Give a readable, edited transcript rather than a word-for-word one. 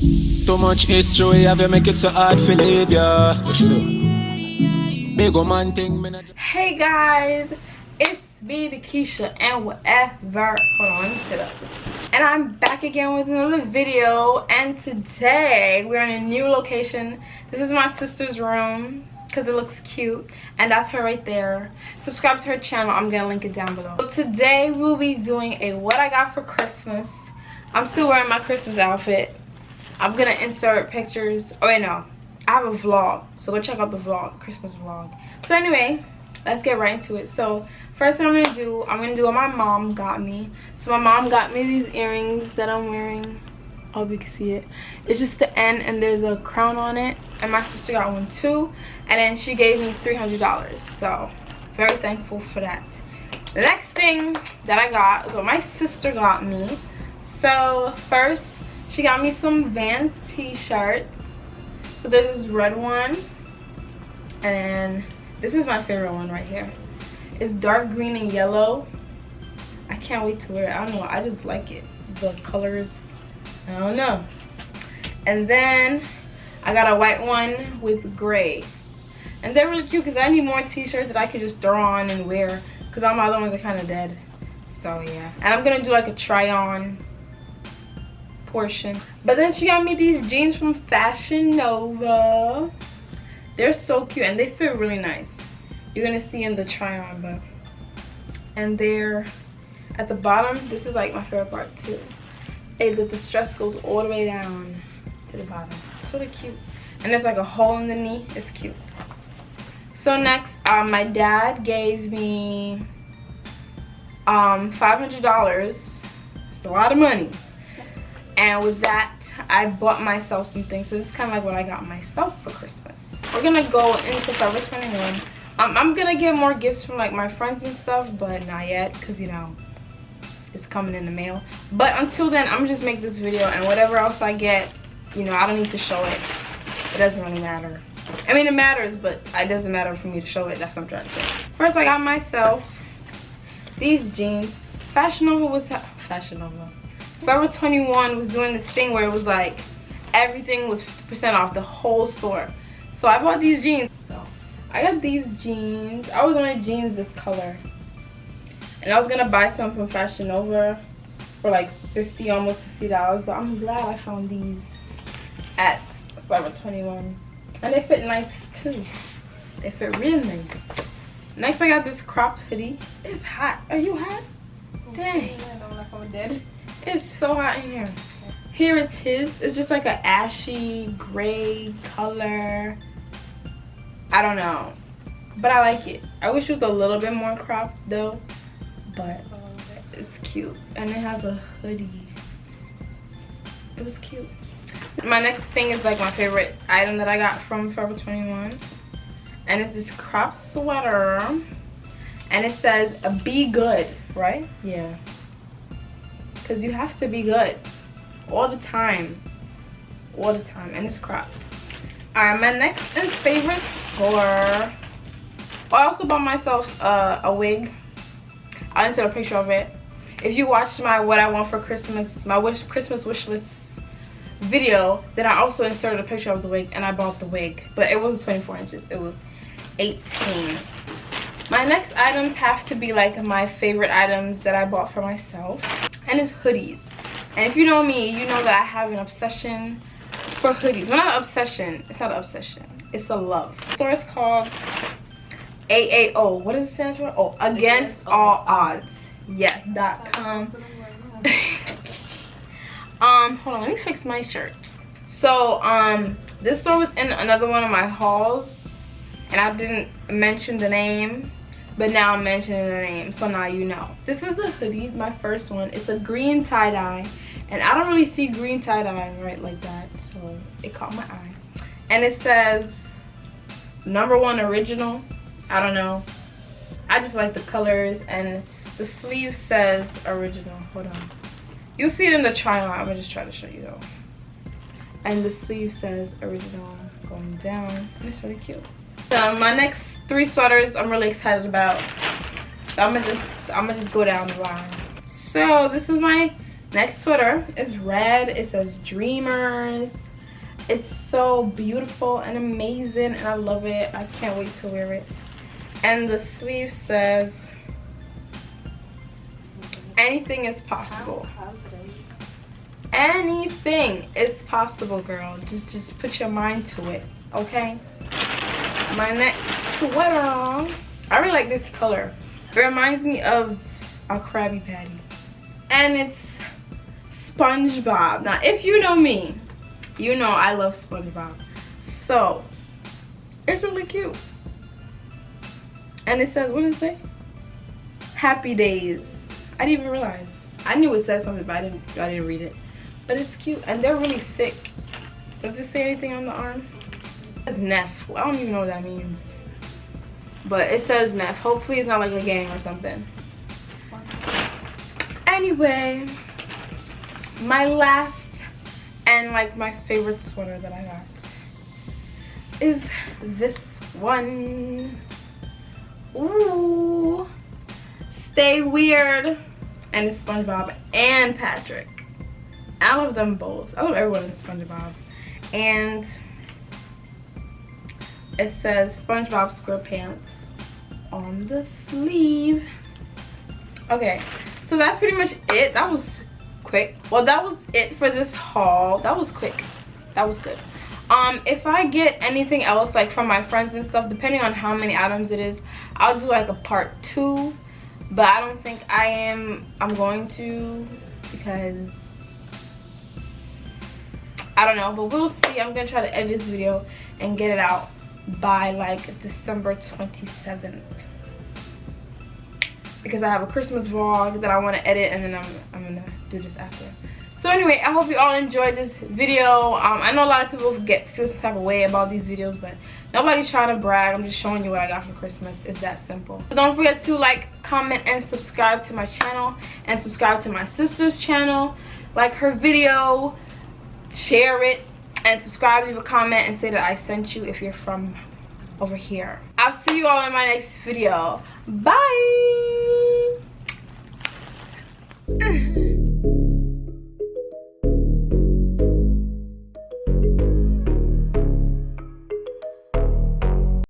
Too much history have you make it so hard to leave ya. What you do? Big old man thing. Hey guys, it's me, Nekeisha, and whatever. Hold on, let me sit up. And I'm back again with another video. And today we're in a new location. This is my sister's room because it looks cute, and that's her right there. Subscribe to her channel. I'm gonna link it down below. So today we'll be doing a what I got for Christmas. I'm still wearing my Christmas outfit. I'm gonna insert pictures. Oh wait, no, I have a vlog, so go check out the vlog, Christmas vlog. So anyway, let's get right into it. So first thing I'm gonna do what my mom got me. So my mom got me these earrings that I'm wearing. I hope you can see it. It's just the end and there's a crown on it, and my sister got one too, and then she gave me $300, so very thankful for that. The next thing that I got is what my sister got me. So first, she got me some Vans t-shirts. So there's this red one, and this is my favorite one right here. It's dark green and yellow. I can't wait to wear it. I don't know, I just like it. The colors, I don't know. And then I got a white one with gray. And they're really cute because I need more t-shirts that I could just throw on and wear, because all my other ones are kind of dead. So yeah, and I'm gonna do like a try on portion. But then she got me these jeans from Fashion Nova. They're so cute and they fit really nice. You're gonna see in the try on, but and they're at the bottom. This is like my favorite part too. The stress goes all the way down to the bottom. It's really cute, and there's like a hole in the knee. It's cute. So next, my dad gave me $500. It's a lot of money. And with that, I bought myself some things. So this is kind of like what I got myself for Christmas. We're gonna go into Forever 21. I'm gonna get more gifts from like my friends and stuff, but not yet, because you know, it's coming in the mail. But until then, I'm gonna just make this video, and whatever else I get, you know, I don't need to show it. It doesn't really matter. I mean, it matters, but it doesn't matter for me to show it. That's what I'm trying to say. First, I got myself these jeans. Fashion Nova was Forever 21 was doing this thing where it was like everything was 50% off, the whole store. So I bought these jeans. So I got these jeans. I always wanted jeans this color, and I was gonna buy some from Fashion Nova for like $50, almost $60, but I'm glad I found these at Forever 21, and they fit nice too. They fit real nice. Next, I got this cropped hoodie. It's hot. Are you hot? Dang. I don't like I'm dead. It's so hot in here. Here it's his. It's just like an ashy gray color. I don't know, but I like it. I wish it was a little bit more cropped though, but it's cute. And it has a hoodie. It was cute. My next thing is like my favorite item that I got from Forever 21, and it's this cropped sweater, and it says be good, right? Yeah, because you have to be good all the time, and it's cropped. All right, my next and favorite store, I also bought myself a wig. I'll insert a picture of it. If you watched my what I want for Christmas, my Christmas wish list video, then I also inserted a picture of the wig, and I bought the wig, but it wasn't 24 inches, it was 18. My next items have to be like my favorite items that I bought for myself, and it's hoodies. And if you know me, you know that I have an obsession for hoodies. Well, not an obsession, it's not an obsession, it's a love. The store is called AAO. What does it stand for? Oh, Against All Odds. Yes, .com. Hold on, let me fix my shirt. So this store was in another one of my hauls, and I didn't mention the name, but now I'm mentioning the name, so now you know. This is the hoodie, my first one. It's a green tie-dye, and I don't really see green tie-dye right like that, so it caught my eye. And it says #1 original. I don't know, I just like the colors, and the sleeve says original. Hold on, you'll see it in the try on. I'm gonna just try to show you though. And the sleeve says original going down, and it's really cute. My next 3 sweaters I'm really excited about. So I'm gonna just go down the line. So this is my Next sweater is red. It says Dreamers. It's so beautiful and amazing, and I love it. I can't wait to wear it. And the sleeve says, anything is possible. Anything is possible, girl. Just put your mind to it, okay? My next sweater, I really like this color. It reminds me of a Krabby Patty. And it's SpongeBob. Now, if you know me, you know I love SpongeBob. So, it's really cute. And it says, what does it say? Happy Days. I didn't even realize. I knew it said something, but I didn't read it. But it's cute, and they're really thick. Does it say anything on the arm? It says Neff. I don't even know what that means. But it says Neff. Hopefully it's not like a gang or something. Anyway, my last and like my favorite sweater that I got is this one. Ooh, Stay Weird. And it's SpongeBob and Patrick. I love them both. I love everyone in SpongeBob. And it says SpongeBob SquarePants on the sleeve. Okay, so that's pretty much it. That was quick. Well, that was it for this haul. That was quick. That was good. If I get anything else like from my friends and stuff, depending on how many items it is, I'll do like a part 2. But I don't think I'm going to, because I don't know, but we'll see. I'm gonna try to edit this video and get it out by like December 27th, because I have a Christmas vlog that I want to edit, and then I'm gonna do this after. So anyway, I hope you all enjoyed this video. I know a lot of people feel some type of way about these videos, but nobody's trying to brag. I'm just showing you what I got for Christmas. It's that simple. So don't forget to like, comment, and subscribe to my channel, and subscribe to my sister's channel. Like her video, share it, and subscribe, leave a comment, and say that I sent you if you're from over here. I'll see you all in my next video. Bye.